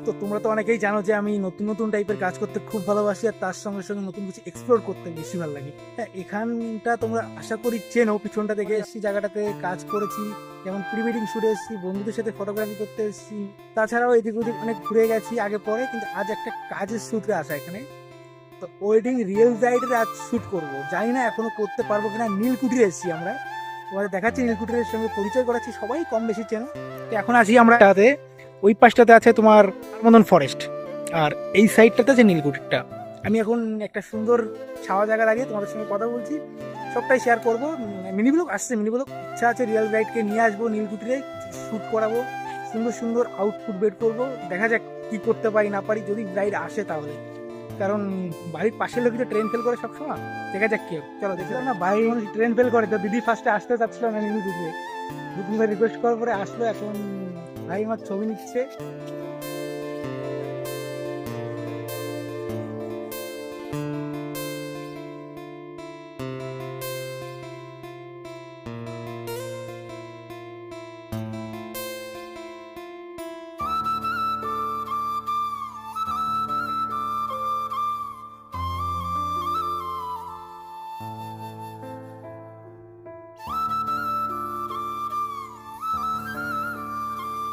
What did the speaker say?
তো তোমরা তো অনেকেই জানো যে আমি নতুন নতুন টাইপের কাজ করতে খুব ভালোবাসি, আর তার সঙ্গে সঙ্গে নতুন কিছু এক্সপ্লোর করতে বেশি ভালো লাগে। হ্যাঁ, এখানটা তোমরা আশা করি চেনো, পিছনটা দেখে এসেছি, জায়গাটাতে কাজ করেছি, যেমন প্রি ওয়েডিং শুটে এসেছি, বন্ধুদের সাথে ফটোগ্রাফি করতে এসেছি, তাছাড়াও এদিক ওদিক অনেক ঘুরে গেছি আগে পরে, কিন্তু আজ একটা কাজের সূত্রে আসা এখানে। তো ওয়েডিং রিয়েল ব্রাইডের আজ শ্যুট করবো, জানি না এখনো করতে পারবো কিনা। নীলকুঠিরে এসেছি আমরা, তোমাদের দেখাচ্ছি, নীলকুঠিরের সঙ্গে পরিচয় করাচ্ছি, সবাই কম বেশি চেনো। তো এখন আসি আমরা তাতে, ওই পাশটাতে আছে তোমার মদন ফরেস্ট, আর এই সাইডটাতে আছে নীলকুঠিরটা। আমি এখন একটা সুন্দর ছাওয়া জায়গা দাঁড়িয়ে তোমাদের সঙ্গে কথা বলছি, সবটাই শেয়ার করবো। মিনি ব্লগ আসছে, মিনি ব্লগ ইচ্ছা আছে, রিয়েল ব্রাইডকে নিয়ে আসবো নীলকুঠিরে, শ্যুট করাবো, সুন্দর সুন্দর আউটপুট বের করবো, দেখা যাক কি করতে পারি না পারি, যদি ব্রাইড আসে তাহলে। কারণ বাড়ির পাশের লোক তো ট্রেন ফেল করে সবসময়, দেখা যাক কি হবে। চলো দেখলাম না বাড়ির মানুষ ট্রেন ফেল করে, তো দিদি ফার্স্টে আসতে চাচ্ছিল না নীলকুঠিরে, দু তিনবার রিকোয়েস্ট করার পরে আসলো। এখন ভাই আমার ছবি নিচ্ছে,